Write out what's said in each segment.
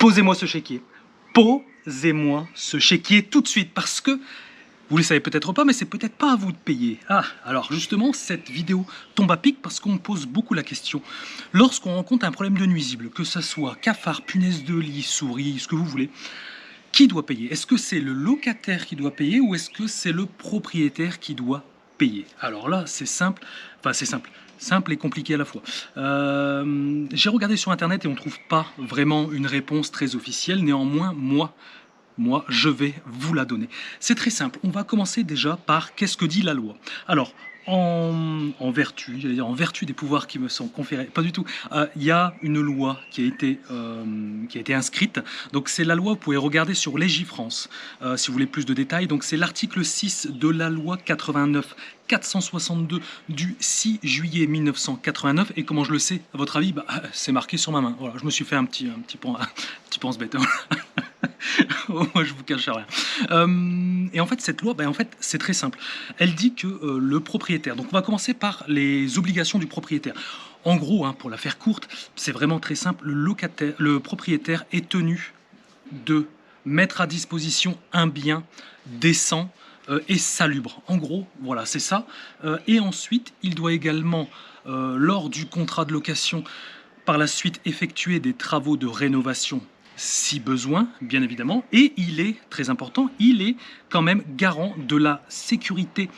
Posez-moi ce chéquier. Posez-moi ce chéquier tout de suite parce que vous le savez peut-être pas, mais c'est peut-être pas à vous de payer. Ah, alors justement, cette vidéo tombe à pic parce qu'on me pose beaucoup la question. Lorsqu'on rencontre un problème de nuisible, que ce soit cafard, punaise de lit, souris, ce que vous voulez, qui doit payer? Est-ce que c'est le locataire qui doit payer ou est-ce que c'est le propriétaire qui doit payer? Alors là, c'est simple, enfin c'est simple et compliqué à la fois. J'ai regardé sur internet et on ne trouve pas vraiment une réponse très officielle. Néanmoins, moi, je vais vous la donner. C'est très simple. On va commencer déjà par qu'est-ce que dit la loi. Alors, en vertu, j'allais dire en vertu des pouvoirs qui me sont conférés, pas du tout. Il y a une loi qui a été inscrite. Donc c'est la loi, vous pouvez regarder sur Légifrance si vous voulez plus de détails. Donc c'est l'article 6 de la loi 89 462 du 6 juillet 1989. Et comment je le sais, à votre avis, c'est marqué sur ma main. Voilà, je me suis fait un petit pense-bête. Moi, je vous cache rien. Et en fait, cette loi, c'est très simple. Elle dit que le propriétaire. Donc, on va commencer par les obligations du propriétaire. En gros, pour la faire courte, c'est vraiment très simple. Le propriétaire est tenu de mettre à disposition un bien décent et salubre. En gros, voilà, c'est ça. Et ensuite, il doit également, lors du contrat de location, par la suite effectuer des travaux de rénovation si besoin, bien évidemment, et il est, très important, il est quand même garant de la sécurité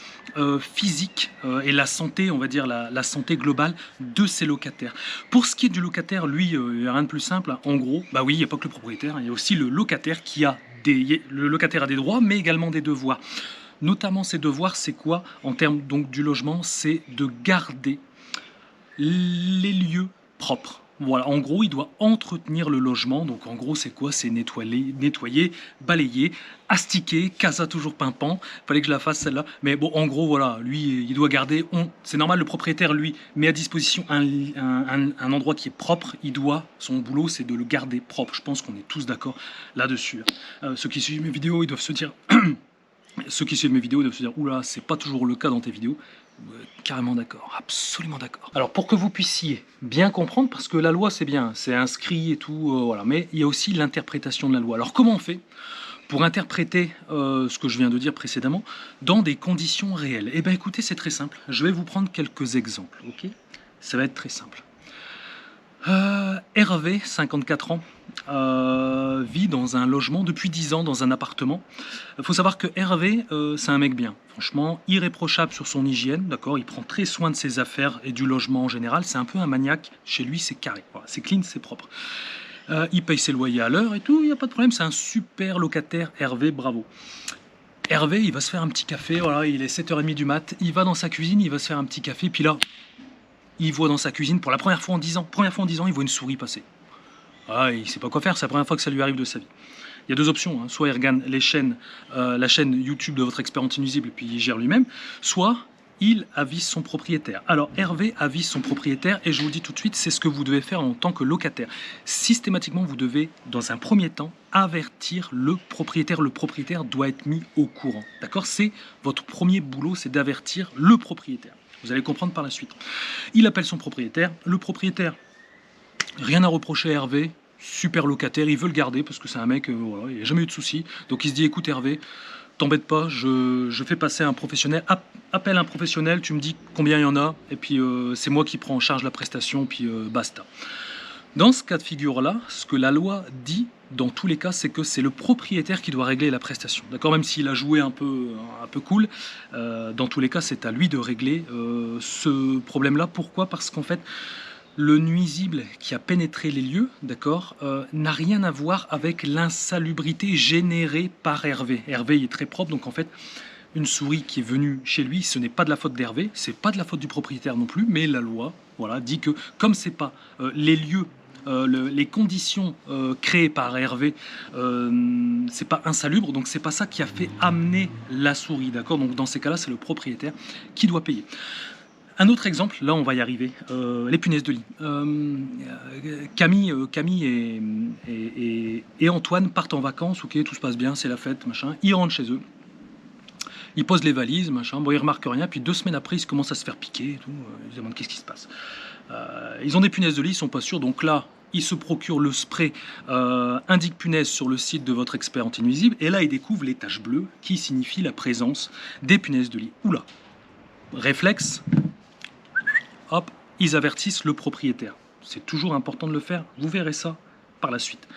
physique et la santé, on va dire la santé globale de ses locataires. Pour ce qui est du locataire, lui, il n'y a rien de plus simple. En gros, oui, il n'y a pas que le propriétaire, il y a aussi le locataire qui a le locataire a des droits, mais également des devoirs. Notamment, ces devoirs, c'est quoi en termes donc du logement? C'est de garder les lieux propres. Voilà, en gros, il doit entretenir le logement. Donc, en gros, c'est quoi? C'est nettoyer, balayer, astiquer, casa toujours pimpant. Fallait que je la fasse celle-là. Mais bon, en gros, voilà, lui, il doit garder. C'est normal, le propriétaire, lui, met à disposition un endroit qui est propre. Son boulot, c'est de le garder propre. Je pense qu'on est tous d'accord là-dessus. Ceux qui suivent mes vidéos, ils doivent se dire. Oula, c'est pas toujours le cas dans tes vidéos. Carrément d'accord, absolument d'accord. Alors pour que vous puissiez bien comprendre, parce que la loi c'est bien, c'est inscrit et tout, voilà, mais il y a aussi l'interprétation de la loi. Alors comment on fait pour interpréter ce que je viens de dire précédemment dans des conditions réelles? Eh bien écoutez, c'est très simple, je vais vous prendre quelques exemples, ok? Ça va être très simple. Hervé, 54 ans, vit dans un logement depuis 10 ans, dans un appartement. Il faut savoir que Hervé, c'est un mec bien. Franchement, irréprochable sur son hygiène, d'accord. Il prend très soin de ses affaires et du logement en général. C'est un peu un maniaque. Chez lui, c'est carré. Voilà, c'est clean, c'est propre. Il paye ses loyers à l'heure et tout, il n'y a pas de problème. C'est un super locataire, Hervé, bravo. Hervé, il va se faire un petit café. Voilà, il est 7h30 du mat. Il va dans sa cuisine, il va se faire un petit café. Puis là, il voit dans sa cuisine, pour la première fois en 10 ans, il voit une souris passer. Ah, il ne sait pas quoi faire, c'est la première fois que ça lui arrive de sa vie. Il y a deux options, soit il regarde la chaîne YouTube de votre expert anti-nuisible et puis il gère lui-même, soit il avise son propriétaire. Alors Hervé avise son propriétaire et je vous le dis tout de suite, c'est ce que vous devez faire en tant que locataire. Systématiquement, vous devez, dans un premier temps, avertir le propriétaire. Le propriétaire doit être mis au courant. D'accord? C'est votre premier boulot, c'est d'avertir le propriétaire. Vous allez comprendre par la suite. Il appelle son propriétaire. Le propriétaire, rien à reprocher à Hervé. Super locataire, il veut le garder parce que c'est un mec, voilà, il n'a jamais eu de soucis. Donc il se dit, écoute Hervé, t'embête pas, je fais passer un professionnel. Appelle un professionnel, tu me dis combien il y en a. Et puis c'est moi qui prends en charge la prestation, puis basta. Dans ce cas de figure-là, ce que la loi dit, dans tous les cas, c'est que c'est le propriétaire qui doit régler la prestation. D'accord, même s'il a joué un peu cool, dans tous les cas, c'est à lui de régler ce problème-là. Pourquoi? Parce qu'en fait, le nuisible qui a pénétré les lieux, d'accord, n'a rien à voir avec l'insalubrité générée par Hervé. Hervé il est très propre, donc en fait, une souris qui est venue chez lui, ce n'est pas de la faute d'Hervé, c'est pas de la faute du propriétaire non plus, mais la loi, voilà, dit que comme c'est pas les lieux, les conditions créées par Hervé, c'est pas insalubre, donc c'est pas ça qui a fait amener la souris, d'accord. Donc dans ces cas-là, c'est le propriétaire qui doit payer. Un autre exemple, là on va y arriver, les punaises de lit. Camille et Antoine partent en vacances, ok, tout se passe bien, c'est la fête, machin. Ils rentrent chez eux, ils posent les valises, machin. Bon, ils remarquent rien, puis 2 semaines après, ils commencent à se faire piquer et tout. Ils se demandent qu'est-ce qui se passe. Ils ont des punaises de lit, ils sont pas sûrs, donc là, il se procure le spray indique punaise sur le site de votre expert anti-nuisible, et là il découvre les taches bleues qui signifient la présence des punaises de lit. Oula, réflexe, hop, ils avertissent le propriétaire. C'est toujours important de le faire, vous verrez ça par la suite.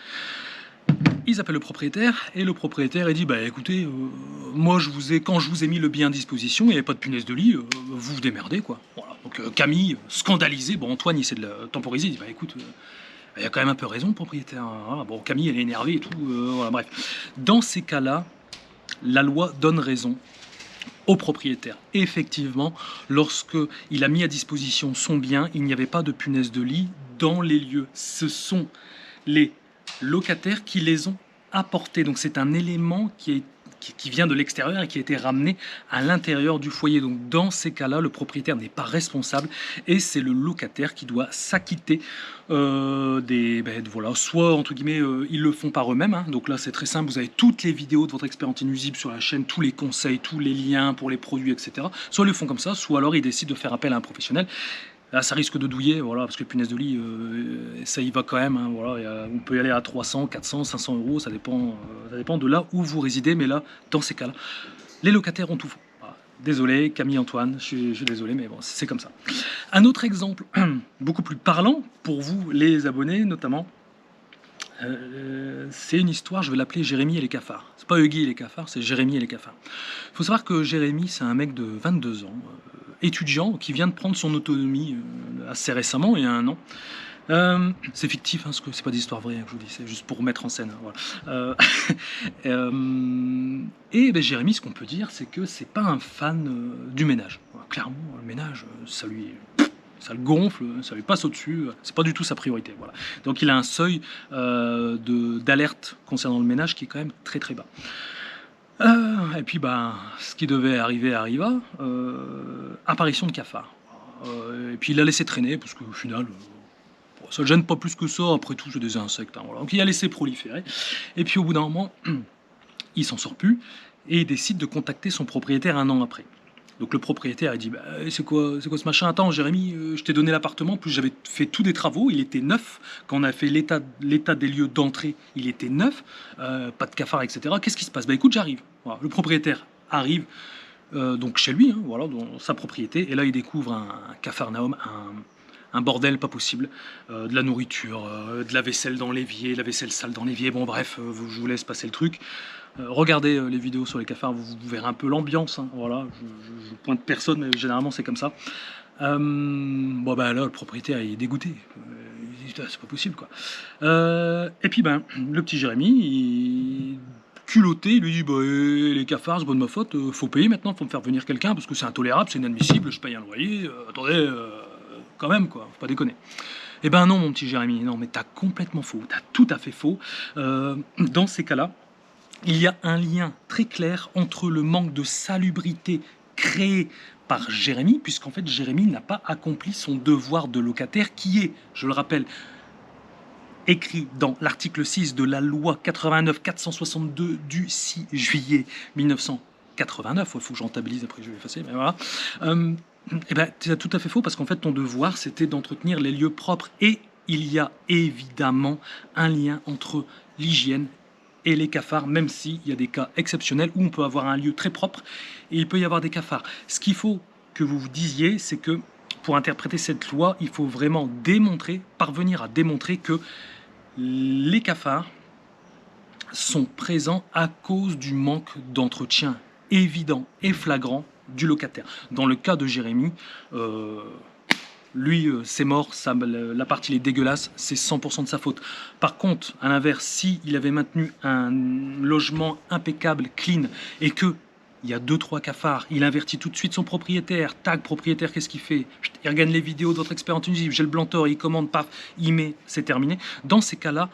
Ils appellent le propriétaire, et le propriétaire il dit bah écoutez, moi quand je vous ai mis le bien à disposition, il n'y avait pas de punaise de lit, vous vous démerdez quoi. Voilà. Donc Camille, scandalisé, bon Antoine il essaie de le temporiser, il dit bah écoute, il y a quand même un peu raison le propriétaire. Voilà. Bon Camille elle est énervée et tout, voilà, bref. Dans ces cas-là, la loi donne raison au propriétaire. Et effectivement, lorsque il a mis à disposition son bien, il n'y avait pas de punaise de lit dans les lieux. Ce sont les locataires qui les ont apportés. Donc c'est un élément qui vient de l'extérieur et qui a été ramené à l'intérieur du foyer. Donc dans ces cas-là, le propriétaire n'est pas responsable et c'est le locataire qui doit s'acquitter voilà, soit entre guillemets ils le font par eux-mêmes. Hein. Donc là c'est très simple, vous avez toutes les vidéos de votre expert anti-nuisible sur la chaîne, tous les conseils, tous les liens pour les produits, etc. Soit ils le font comme ça, soit alors ils décident de faire appel à un professionnel. Là, ça risque de douiller, voilà, parce que les punaises de lit, ça y va quand même. Hein, voilà, on peut y aller à 300, 400, 500 euros, ça dépend de là où vous résidez. Mais là, dans ces cas-là, les locataires ont tout faux. Voilà. Désolé, Camille, Antoine, je suis désolé, mais bon, c'est comme ça. Un autre exemple, beaucoup plus parlant pour vous, les abonnés notamment, c'est une histoire, je vais l'appeler Jérémy et les cafards. C'est pas Huggy et les cafards, c'est Jérémy et les cafards. Il faut savoir que Jérémy, c'est un mec de 22 ans, étudiant, qui vient de prendre son autonomie assez récemment, il y a 1 an. C'est fictif, hein, parce que c'est pas d'histoire vraie, hein, je vous dis, c'est juste pour mettre en scène. Hein, voilà. Et ben, Jérémy, ce qu'on peut dire, c'est que c'est pas un fan du ménage. Voilà, clairement, le ménage, ça le gonfle, ça lui passe au-dessus, c'est pas du tout sa priorité. Voilà. Donc il a un seuil d'alerte concernant le ménage qui est quand même très très bas. Et puis ben, ce qui devait arriver arriva, apparition de cafards. Et puis il a laissé traîner, parce qu'au final, ça ne gêne pas plus que ça, après tout c'est des insectes. Hein, voilà. Donc il a laissé proliférer, et puis au bout d'un moment, il s'en sort plus, et il décide de contacter son propriétaire 1 an après. Donc le propriétaire il dit bah, c'est quoi ce machin, attends Jérémy, je t'ai donné l'appartement, plus j'avais fait tous des travaux, il était neuf, quand on a fait l'état des lieux d'entrée, il était neuf, pas de cafard, etc. Qu'est-ce qui se passe? Bah écoute, j'arrive. Voilà. Le propriétaire arrive donc chez lui, hein, voilà, dans sa propriété, et là il découvre un capharnaüm, un bordel pas possible, de la nourriture, de la vaisselle dans l'évier, la vaisselle sale dans l'évier, bon bref, je vous laisse passer le truc. Regardez les vidéos sur les cafards, vous verrez un peu l'ambiance, hein, voilà, je pointe personne, mais généralement c'est comme ça. Bon bah là le propriétaire il est dégoûté, il dit c'est pas possible quoi. Et puis ben le petit Jérémy, il culotté, il lui dit bah les cafards c'est pas de ma faute, faut payer maintenant, faut me faire venir quelqu'un parce que c'est intolérable, c'est inadmissible, je paye un loyer, attendez, quand même quoi, faut pas déconner. Eh ben non mon petit Jérémy, non mais t'as complètement faux, t'as tout à fait faux. Dans ces cas-là, il y a un lien très clair entre le manque de salubrité créé par Jérémy, puisqu'en fait Jérémy n'a pas accompli son devoir de locataire qui est, je le rappelle, écrit dans l'article 6 de la loi 89-462 du 6 juillet 1989, il faut que je rentabilise, après je vais effacer, mais voilà. Eh ben, c'est tout à fait faux, parce qu'en fait ton devoir c'était d'entretenir les lieux propres, et il y a évidemment un lien entre l'hygiène et les cafards, même s'il y a des cas exceptionnels où on peut avoir un lieu très propre et il peut y avoir des cafards. Ce qu'il faut que vous vous disiez, c'est que pour interpréter cette loi, il faut vraiment parvenir à démontrer que les cafards sont présents à cause du manque d'entretien évident et flagrant du locataire. Dans le cas de Jérémy, lui, c'est mort, l'appart il est dégueulasse, c'est 100% de sa faute. Par contre, à l'inverse, s'il avait maintenu un logement impeccable, clean, et que il y a 2-3 cafards, il avertit tout de suite son propriétaire, tag propriétaire, qu'est-ce qu'il fait? Il regarde les vidéos d'autres experts en Tunisie, j'ai le blanc-tor, il commande, paf, il met, c'est terminé. Dans ces cas-là,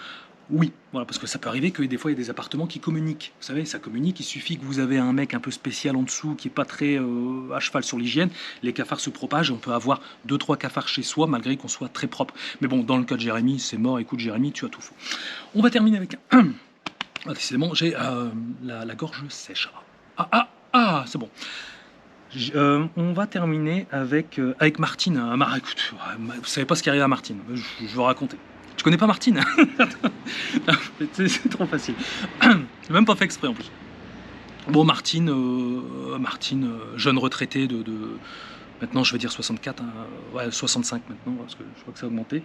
oui, voilà, parce que ça peut arriver que des fois il y a des appartements qui communiquent. Vous savez, ça communique, il suffit que vous avez un mec un peu spécial en dessous qui est pas très à cheval sur l'hygiène, les cafards se propagent, on peut avoir 2-3 cafards chez soi malgré qu'on soit très propre. Mais bon, dans le cas de Jérémy, c'est mort, écoute Jérémy, tu as tout faux. On va terminer avec un... Ah, décidément, j'ai la gorge sèche. C'est bon. On va terminer avec Martine. Écoute, vous savez pas ce qui arrive à Martine, je vais raconter. Tu connais pas Martine? C'est trop facile. J'ai même pas fait exprès en plus. Bon, Martine, jeune retraitée de maintenant je vais dire 64, hein, ouais 65 maintenant, parce que je crois que ça a augmenté.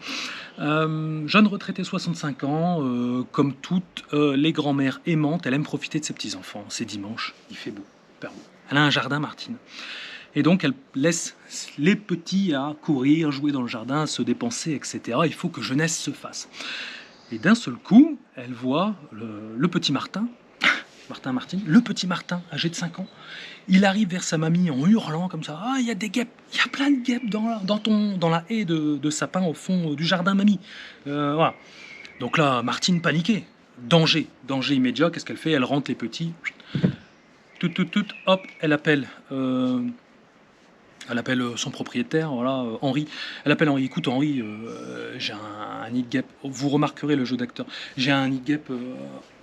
Jeune retraitée 65 ans, comme toutes les grand-mères aimantes, elle aime profiter de ses petits-enfants. C'est dimanche, il fait beau, super beau. Elle a un jardin, Martine. Et donc elle laisse les petits à courir, jouer dans le jardin, se dépenser, etc. Il faut que jeunesse se fasse. Et d'un seul coup, elle voit le petit Martin, Martine, le petit Martin, âgé de 5 ans, il arrive vers sa mamie en hurlant comme ça. Ah, il y a des guêpes, il y a plein de guêpes dans la haie de sapin au fond du jardin, mamie. Voilà. Donc là, Martine paniquée. Danger immédiat. Qu'est-ce qu'elle fait? Elle rentre les petits. Hop, elle appelle son propriétaire, voilà, Henri. Elle appelle Henri. Écoute, Henri, j'ai un nid de guêpe. Vous remarquerez le jeu d'acteur. J'ai un nid de guêpe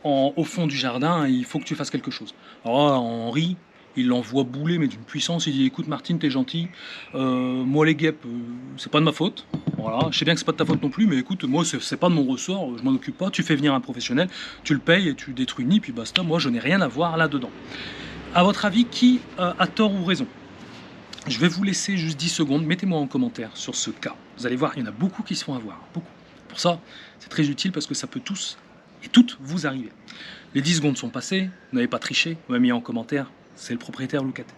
au fond du jardin. Il faut que tu fasses quelque chose. Alors là, Henri, il l'envoie bouler, mais d'une puissance. Il dit écoute, Martine, t'es gentil. Moi, les guêpes, c'est pas de ma faute. Voilà. Je sais bien que c'est pas de ta faute non plus, mais écoute, moi, c'est pas de mon ressort. Je m'en occupe pas. Tu fais venir un professionnel, tu le payes et tu détruis le nid, puis basta. Moi, je n'ai rien à voir là-dedans. À votre avis, qui a tort ou raison? Je vais vous laisser juste 10 secondes, mettez-moi en commentaire sur ce cas. Vous allez voir, il y en a beaucoup qui se font avoir, beaucoup. Pour ça, c'est très utile parce que ça peut tous et toutes vous arriver. Les 10 secondes sont passées, vous n'avez pas triché, vous m'avez mis en commentaire, c'est le propriétaire ou locataire.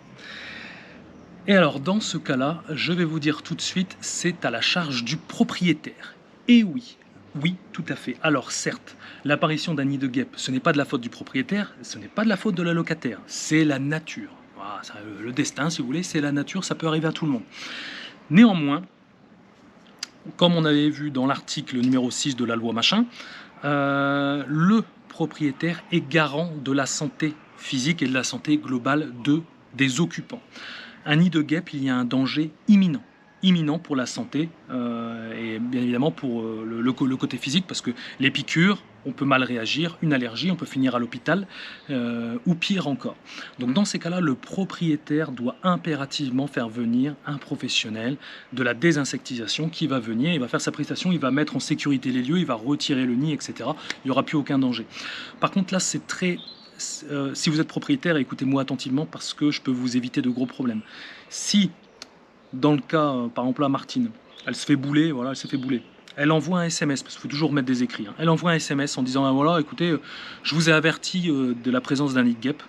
Et alors, dans ce cas-là, je vais vous dire tout de suite, c'est à la charge du propriétaire. Et oui, tout à fait. Alors certes, l'apparition d'un nid de guêpe, ce n'est pas de la faute du propriétaire, ce n'est pas de la faute de la locataire, c'est la nature. Voilà, le destin, si vous voulez, c'est la nature, ça peut arriver à tout le monde. Néanmoins, comme on avait vu dans l'article numéro 6 de la loi machin, le propriétaire est garant de la santé physique et de la santé globale des occupants. Un nid de guêpe, il y a un danger imminent pour la santé et bien évidemment pour le côté physique, parce que les piqûres, on peut mal réagir, une allergie, on peut finir à l'hôpital ou pire encore. Donc dans ces cas-là, le propriétaire doit impérativement faire venir un professionnel de la désinsectisation qui va venir, il va faire sa prestation, il va mettre en sécurité les lieux, il va retirer le nid, etc. Il n'y aura plus aucun danger. Par contre là, c'est très... si vous êtes propriétaire, écoutez-moi attentivement parce que je peux vous éviter de gros problèmes. Si dans le cas, par exemple, là, Martine, elle se fait bouler, voilà, elle s'est fait bouler. Elle envoie un SMS, parce qu'il faut toujours mettre des écrits. Hein. Elle envoie un SMS en disant, ah, voilà, écoutez, je vous ai averti de la présence d'un nid de guêpe.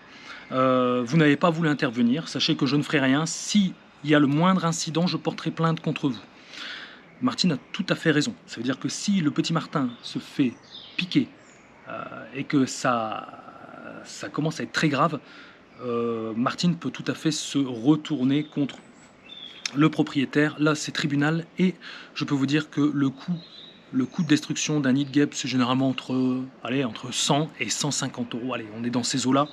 Vous n'avez pas voulu intervenir. Sachez que je ne ferai rien. S'il y a le moindre incident, je porterai plainte contre vous. Martine a tout à fait raison. Ça veut dire que si le petit Martin se fait piquer et que ça commence à être très grave, Martine peut tout à fait se retourner contre le propriétaire. Là, c'est tribunal et je peux vous dire que le coût de destruction d'un nid de guêpe, c'est généralement entre 100 et 150 euros. Allez, on est dans ces eaux-là.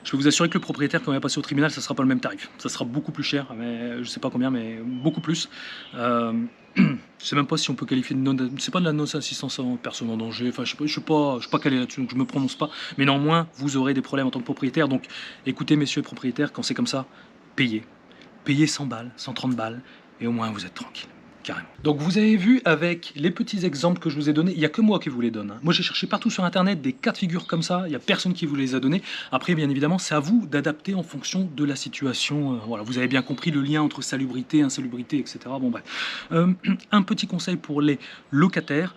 Je peux vous assurer que le propriétaire, quand il va passer au tribunal, ça ne sera pas le même tarif. Ça sera beaucoup plus cher, mais je ne sais pas combien, mais beaucoup plus. Je ne sais même pas si on peut qualifier de non... C'est pas de la non-assistance en personne en danger. Enfin, je ne sais pas calé là-dessus, donc je ne me prononce pas. Mais néanmoins, vous aurez des problèmes en tant que propriétaire. Donc, écoutez, messieurs les propriétaires, quand c'est comme ça, payez. Payez 100 balles, 130 balles, et au moins vous êtes tranquille, carrément. Donc vous avez vu avec les petits exemples que je vous ai donnés, il n'y a que moi qui vous les donne. Hein. Moi j'ai cherché partout sur internet des cas de figure comme ça, il n'y a personne qui vous les a donnés. Après bien évidemment c'est à vous d'adapter en fonction de la situation. Voilà, vous avez bien compris le lien entre salubrité, insalubrité, etc. Bon bref. Un petit conseil pour les locataires.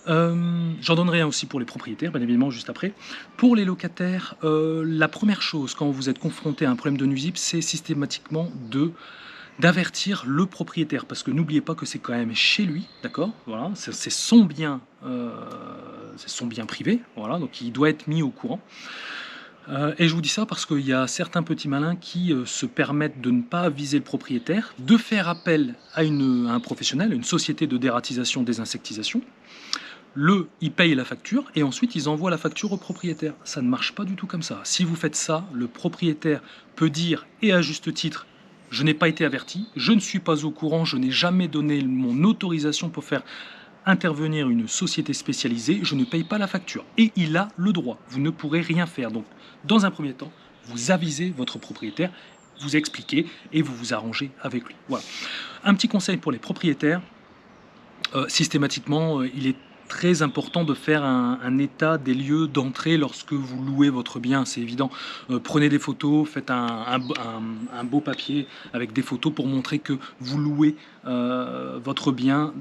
J'en donnerai un aussi pour les propriétaires, bien évidemment, juste après. Pour les locataires, la première chose, quand vous êtes confronté à un problème de nuisible, c'est systématiquement d'avertir le propriétaire, parce que n'oubliez pas que c'est quand même chez lui, d'accord, voilà, c'est son bien privé, voilà, donc il doit être mis au courant. Et je vous dis ça parce qu'il y a certains petits malins qui se permettent de ne pas viser le propriétaire, de faire appel à un professionnel, une société de dératisation, désinsectisation. Ils payent la facture et ensuite ils envoient la facture au propriétaire. Ça ne marche pas du tout comme ça. Si vous faites ça, le propriétaire peut dire, et à juste titre, je n'ai pas été averti, je ne suis pas au courant, je n'ai jamais donné mon autorisation pour faire intervenir une société spécialisée, je ne paye pas la facture. Et il a le droit, vous ne pourrez rien faire. Donc, dans un premier temps, vous avisez votre propriétaire, vous expliquez et vous vous arrangez avec lui. Voilà. Un petit conseil pour les propriétaires, systématiquement, il est très important de faire un état des lieux d'entrée lorsque vous louez votre bien, c'est évident. Prenez des photos, faites un beau papier avec des photos pour montrer que vous louez votre bien,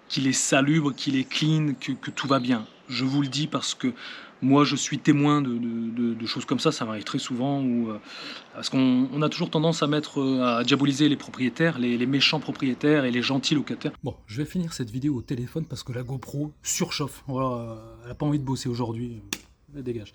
qu'il est salubre, qu'il est clean, que tout va bien. Je vous le dis parce que moi je suis témoin de choses comme ça m'arrive très souvent, parce qu'on a toujours tendance à à diaboliser les propriétaires, les méchants propriétaires et les gentils locataires. Bon, je vais finir cette vidéo au téléphone parce que la GoPro surchauffe. Voilà, elle n'a pas envie de bosser aujourd'hui. Dégage.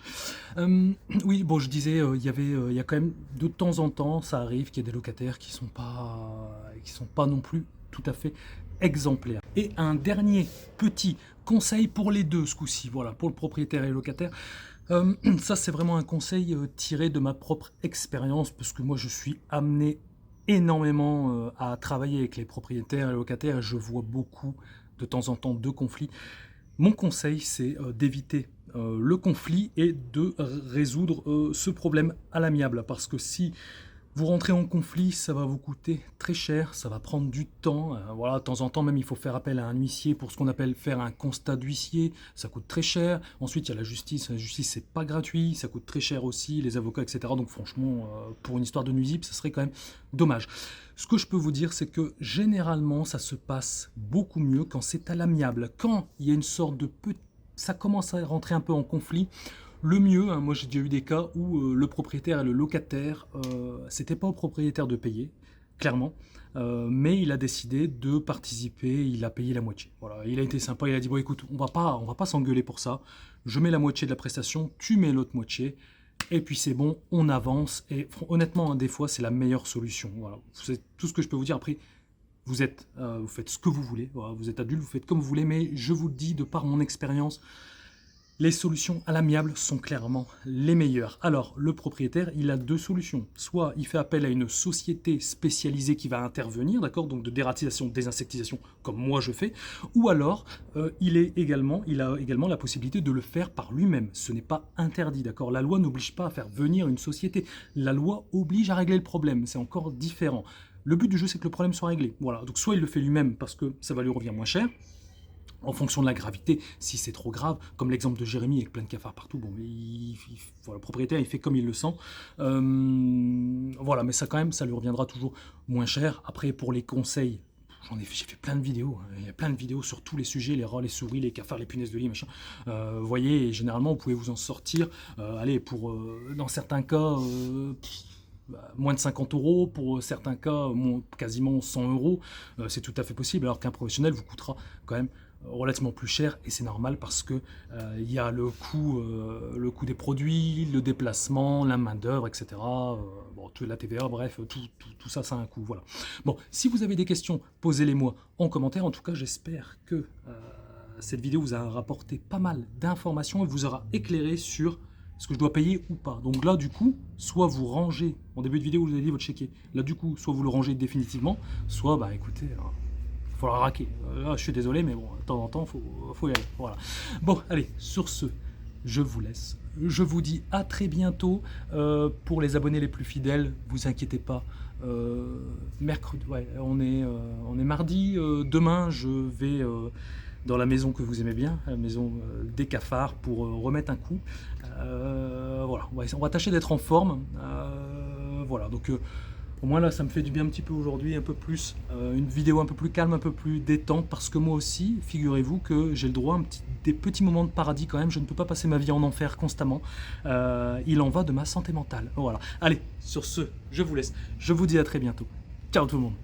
Oui, bon, je disais, il y a quand même de temps en temps, ça arrive qu'il y ait des locataires qui sont pas non plus tout à fait exemplaires. Et un dernier petit conseil pour les deux ce coup-ci, voilà, pour le propriétaire et le locataire. Ça, c'est vraiment un conseil tiré de ma propre expérience, parce que moi, je suis amené énormément à travailler avec les propriétaires et les locataires, et je vois beaucoup de temps en temps de conflits. Mon conseil, c'est d'éviter le conflit et de résoudre ce problème à l'amiable, parce que si vous rentrez en conflit, ça va vous coûter très cher, ça va prendre du temps. Voilà, de temps en temps même, il faut faire appel à un huissier pour ce qu'on appelle faire un constat d'huissier, ça coûte très cher. Ensuite, il y a la justice c'est pas gratuit, ça coûte très cher aussi, les avocats, etc. Donc franchement, pour une histoire de nuisible, ça serait quand même dommage. Ce que je peux vous dire, c'est que généralement, ça se passe beaucoup mieux quand c'est à l'amiable. Quand il y a une sorte de ça commence à rentrer un peu en conflit, le mieux, hein, moi j'ai déjà eu des cas où le propriétaire et le locataire, c'était pas au propriétaire de payer, clairement, mais il a décidé de participer, il a payé la moitié. Voilà, il a été sympa, il a dit bon écoute, on va pas s'engueuler pour ça, je mets la moitié de la prestation, tu mets l'autre moitié, et puis c'est bon, on avance, et honnêtement, hein, des fois c'est la meilleure solution. Voilà, c'est tout ce que je peux vous dire. Après, vous faites ce que vous voulez, voilà, vous êtes adulte, vous faites comme vous voulez, mais je vous le dis de par mon expérience, les solutions à l'amiable sont clairement les meilleures. Alors, le propriétaire, il a deux solutions. Soit il fait appel à une société spécialisée qui va intervenir, d'accord, donc de dératisation, désinsectisation, comme moi je fais, ou alors il a également la possibilité de le faire par lui-même. Ce n'est pas interdit, d'accord. La loi n'oblige pas à faire venir une société. La loi oblige à régler le problème. C'est encore différent. Le but du jeu, c'est que le problème soit réglé. Voilà. Donc, soit il le fait lui-même parce que ça va lui revenir moins cher, en fonction de la gravité, si c'est trop grave, comme l'exemple de Jérémy avec plein de cafards partout, bon, voilà, le propriétaire il fait comme il le sent, voilà, mais ça quand même, ça lui reviendra toujours moins cher. Après, pour les conseils, j'ai fait plein de vidéos, hein. Il y a plein de vidéos sur tous les sujets, les rats, les souris, les cafards, les punaises de lit, machin. Vous voyez, et généralement, vous pouvez vous en sortir, allez, dans certains cas, moins de 50 €, pour certains cas, quasiment 100 €, c'est tout à fait possible, alors qu'un professionnel vous coûtera quand même relativement plus cher, et c'est normal parce que il y a le coût des produits, le déplacement, la main d'œuvre, etc. Bon, la TVA, bref, tout ça, ça a un coût. Voilà. Bon, si vous avez des questions, posez-les-moi en commentaire. En tout cas, j'espère que cette vidéo vous a rapporté pas mal d'informations et vous aura éclairé sur ce que je dois payer ou pas. Donc là, du coup, soit vous rangez, en début de vidéo, vous avez dit votre chéquier. Là, du coup, soit vous le rangez définitivement, soit, bah écoutez, il faudra raquer. Là, je suis désolé, mais bon, de temps en temps, faut y aller. Voilà. Bon, allez, sur ce, je vous laisse. Je vous dis à très bientôt. Pour les abonnés les plus fidèles, vous inquiétez pas. Mercredi, ouais, on est mardi. Demain, je vais dans la maison que vous aimez bien, la maison des cafards, pour remettre un coup. Voilà, on va tâcher d'être en forme. Voilà, donc au moins là, ça me fait du bien un petit peu aujourd'hui, un peu plus, une vidéo un peu plus calme, un peu plus détente, parce que moi aussi, figurez-vous que j'ai le droit à des petits moments de paradis quand même. Je ne peux pas passer ma vie en enfer constamment. Il en va de ma santé mentale. Voilà. Allez, sur ce, je vous laisse. Je vous dis à très bientôt. Ciao tout le monde.